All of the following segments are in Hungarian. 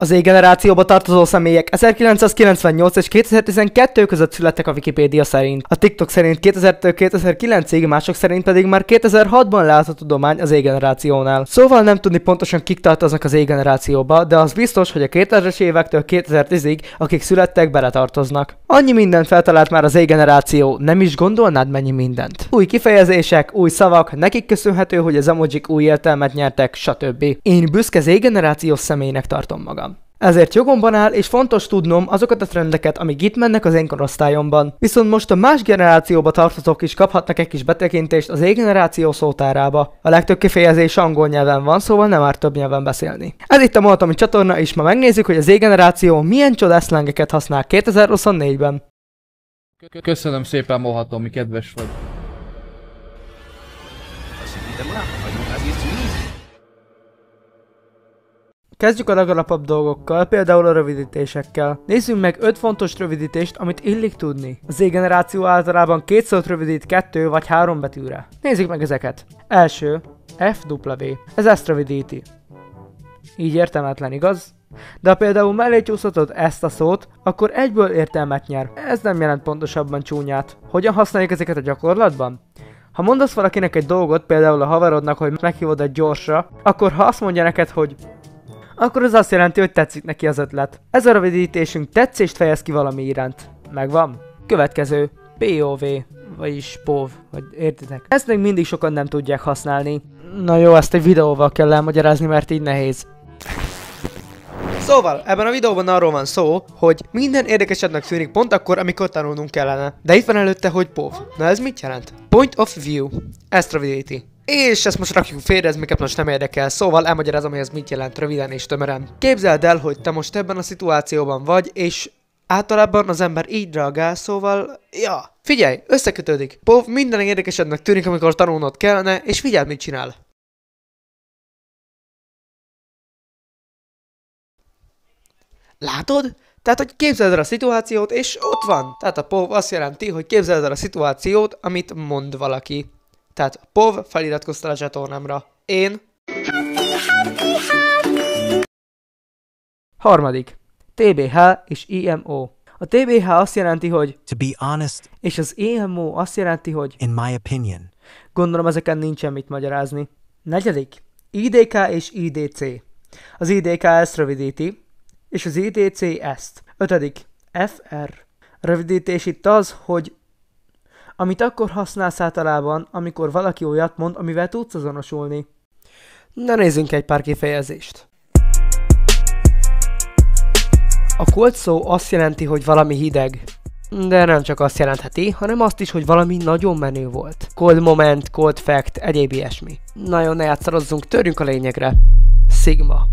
Az Z-generációba tartozó személyek 1998 és 2012 között születtek a Wikipédia szerint. A TikTok szerint 2000-től 2009-ig, mások szerint pedig már 2006-ban leállt a tudomány az Z-generációnál. Szóval nem tudni pontosan kik tartoznak az Z-generációba, de az biztos, hogy a 2000-es évektől 2010-ig, akik születtek, beletartoznak. Annyi mindent feltalált már az Z-generáció, nem is gondolnád mennyi mindent. Új kifejezések, új szavak, nekik köszönhető, hogy az emojik új értelmet nyertek, stb. Én büszke Z-generációs személynek tartom magam. Ezért jogomban áll, és fontos tudnom azokat a trendeket, amik itt mennek az én korosztályomban. Viszont most a más generációba tartozók is kaphatnak egy kis betekintést az Z-generáció szótárába. A legtöbb kifejezés angol nyelven van, szóval nem árt több nyelven beszélni. Ez itt a Molatomi csatorna, és ma megnézzük, hogy a Z-generáció milyen csodás szlengeket használ 2024-ben. Köszönöm szépen, Molatomi, kedves vagy. Kezdjük a legalapabb dolgokkal, például a rövidítésekkel. Nézzünk meg 5 fontos rövidítést, amit illik tudni. A Z-generáció általában 2 szót rövidít 2 vagy 3 betűre. Nézzük meg ezeket. Első, FW. Ez ezt rövidíti. Így értelmetlen, igaz? De ha például mellé csúszhatod ezt a szót, akkor egyből értelmet nyer. Ez nem jelent pontosabban csúnyát. Hogyan használjuk ezeket a gyakorlatban? Ha mondasz valakinek egy dolgot, például a haverodnak, hogy meghívod egy gyorsra, akkor ha azt mondja neked, hogy akkor az azt jelenti, hogy tetszik neki az ötlet. Ez a rövidítésünk tetszést fejez ki valami iránt. Megvan? Következő. POV, vagyis POV, vagy értitek? Ezt még mindig sokan nem tudják használni. Na jó, ezt egy videóval kell elmagyarázni, mert így nehéz. Szóval, ebben a videóban arról van szó, hogy minden érdekesebbnek tűnik pont akkor, amikor tanulnunk kellene. De itt van előtte, hogy POV. Na ez mit jelent? Point of view. Ezt rövidíti. És ezt most rakjuk félre, ez minket most nem érdekel, szóval elmagyarázom, hogy ez mit jelent röviden és tömören. Képzeld el, hogy te most ebben a szituációban vagy, és általában az ember így reagál, szóval, ja. Figyelj, összekötődik. POV minden érdekesebbnek tűnik, amikor tanulnod kellene, és figyeld, mit csinál. Látod? Tehát, hogy képzeld el a szituációt, és ott van. Tehát a POV azt jelenti, hogy képzeld el a szituációt, amit mond valaki. Tehát POV, feliratkoztál a csatornámra. Én. Harmadik. TBH és IMO. A TBH azt jelenti, hogy to be honest, és az IMO azt jelenti, hogy in my opinion. Gondolom ezeken nincsen mit magyarázni. Negyedik. IDK és IDC. Az IDK ezt rövidíti, és az IDC ezt. Ötödik. FR. A rövidítés itt az, hogy amit akkor használsz általában, amikor valaki olyat mond, amivel tudsz azonosulni. Na nézzünk egy pár kifejezést. A cold szó azt jelenti, hogy valami hideg. De nem csak azt jelentheti, hanem azt is, hogy valami nagyon menő volt. Cold moment, cold fact, egyéb ilyesmi. Nagyon ne játszarozzunk, törjünk a lényegre. Sigma.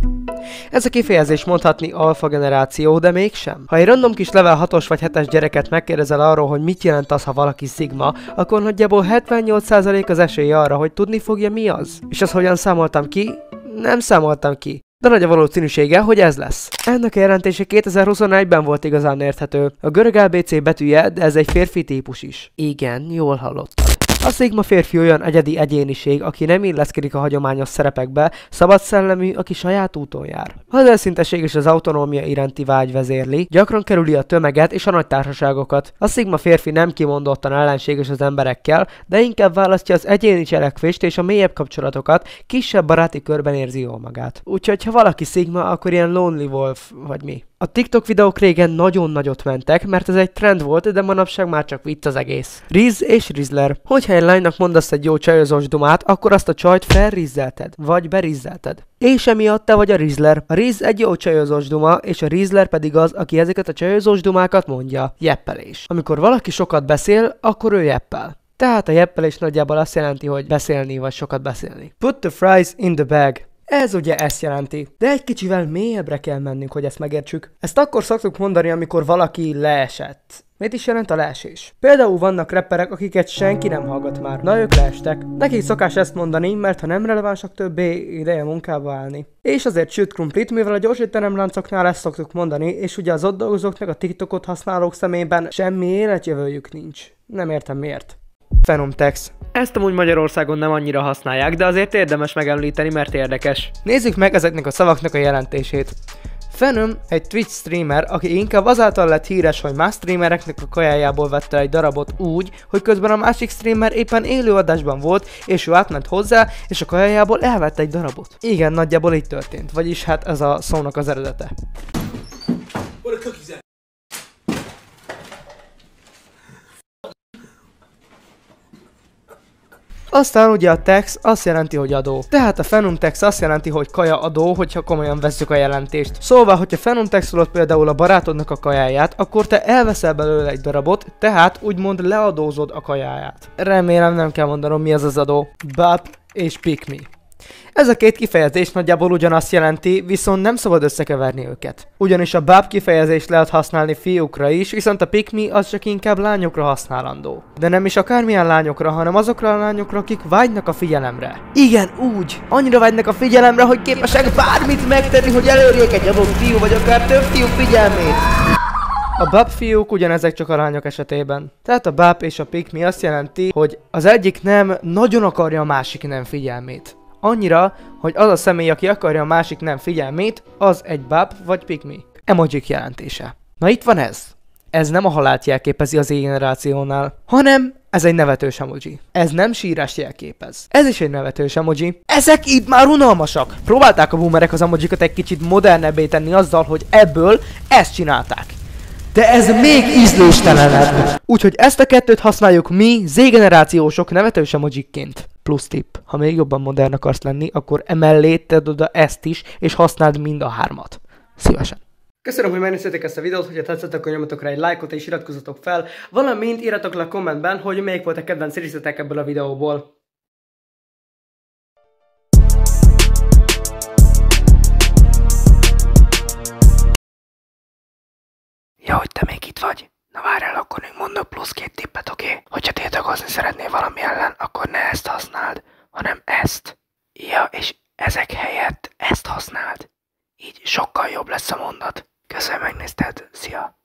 Ez a kifejezés mondhatni alfa generáció, de mégsem. Ha egy random kis level 6-os vagy 7-es gyereket megkérdezel arról, hogy mit jelent az, ha valaki Sigma, akkor nagyjából 78% az esély arra, hogy tudni fogja, mi az. És ezt hogyan számoltam ki? Nem számoltam ki. De nagy a valószínűsége, hogy ez lesz. Ennek a jelentése 2021-ben volt igazán érthető. A görög ABC betűje, de ez egy férfi típus is. Igen, jól hallottad. A Sigma férfi olyan egyedi egyéniség, aki nem illeszkedik a hagyományos szerepekbe, szabad szellemű, aki saját úton jár. Ha az elszintesség és az autonómia iránti vágy vezérli, gyakran kerüli a tömeget és a nagy társaságokat. A Sigma férfi nem kimondottan ellenséges az emberekkel, de inkább választja az egyéni cselekvést és a mélyebb kapcsolatokat, kisebb baráti körben érzi jól magát. Úgyhogy ha valaki Sigma, akkor ilyen Lonely Wolf vagy mi. A TikTok videók régen nagyon nagyot mentek, mert ez egy trend volt, de manapság már csak vicc az egész. Riz és Rizzler. Hogyha egy lánynak mondasz egy jó csajozós dumát, akkor azt a csajt felrizzelted, vagy berizzelted. És emiatt te vagy a Rizzler. A Riz egy jó csajozós duma, és a Rizzler pedig az, aki ezeket a csajozós dumákat mondja. Jeppelés. Amikor valaki sokat beszél, akkor ő jeppel. Tehát a jeppelés nagyjából azt jelenti, hogy beszélni vagy sokat beszélni. Put the fries in the bag. Ez ugye ezt jelenti, de egy kicsivel mélyebbre kell mennünk, hogy ezt megértsük. Ezt akkor szoktuk mondani, amikor valaki leesett. Mit is jelent a leesés? Például vannak rapperek, akiket senki nem hallgat már. Na ők leestek. Nekik szokás ezt mondani, mert ha nem relevánsak többé, ideje munkába állni. És azért sült krumplit, mivel a gyorsítelemláncoknál ezt szoktuk mondani, és ugye az ott dolgozóknak a TikTokot használók szemében semmi életjövőjük nincs. Nem értem miért. Phenomtext. Ezt amúgy Magyarországon nem annyira használják, de azért érdemes megemlíteni, mert érdekes. Nézzük meg ezeknek a szavaknak a jelentését. Venom egy Twitch streamer, aki inkább azáltal lett híres, hogy más streamereknek a kajájából vette egy darabot úgy, hogy közben a másik streamer éppen élőadásban volt, és ő átment hozzá, és a kajájából elvette egy darabot. Igen, nagyjából így történt, vagyis hát ez a szónak az eredete. Aztán ugye a tax azt jelenti, hogy adó. Tehát a Venom tax azt jelenti, hogy kaja adó, hogyha komolyan vesszük a jelentést. Szóval, hogyha Venom taxolod például a barátodnak a kajáját, akkor te elveszel belőle egy darabot, tehát úgymond leadózod a kajáját. Remélem nem kell mondanom, mi az az adó. BAP és pick me. Ez a két kifejezés nagyjából ugyanazt jelenti, viszont nem szabad összekeverni őket. Ugyanis a BAP kifejezést lehet használni fiúkra is, viszont a pick me az csak inkább lányokra használandó. De nem is akármilyen lányokra, hanem azokra a lányokra, akik vágynak a figyelemre. Igen, úgy! Annyira vágynak a figyelemre, hogy képesek bármit megtenni, hogy elérjék egy adott fiú vagy akár több fiú figyelmét. A BAP fiúk ugyanezek csak a lányok esetében. Tehát a BAP és a pick me azt jelenti, hogy az egyik nem nagyon akarja a másik nem figyelmét. Annyira, hogy az a személy, aki akarja a másik nem figyelmét, az egy BAP vagy pick me. Emojik jelentése. Na itt van ez. Ez nem a halált jelképezi az Z-generációnál, hanem ez egy nevetős emoji. Ez nem sírás jelképez. Ez is egy nevetős emoji. Ezek itt már unalmasak. Próbálták a boomerek az emojikat egy kicsit modernebbé tenni azzal, hogy ebből ezt csinálták. De ez még ízléstelenebb. Úgyhogy ezt a kettőt használjuk mi Z-generációsok nevetős emojikként. Plusz tipp, ha még jobban modern akarsz lenni, akkor emellé tedd oda ezt is, és használd mind a hármat. Szívesen. Köszönöm, hogy megnéztétek ezt a videót, hogyha tetszett, akkor nyomjatok rá egy lájkot és iratkozzatok fel, valamint írjatok le a kommentben, hogy melyik volt a kedvenc részletek ebből a videóból. Ja, hogy te még itt vagy. Na várj el, akkor még mondok plusz 2 tippet, oké? Hogyha tiltakozni szeretnél valami ellen, akkor ne ezt használd, hanem ezt. Ja, és ezek helyett ezt használd. Így sokkal jobb lesz a mondat. Köszönöm, megnézted. Szia!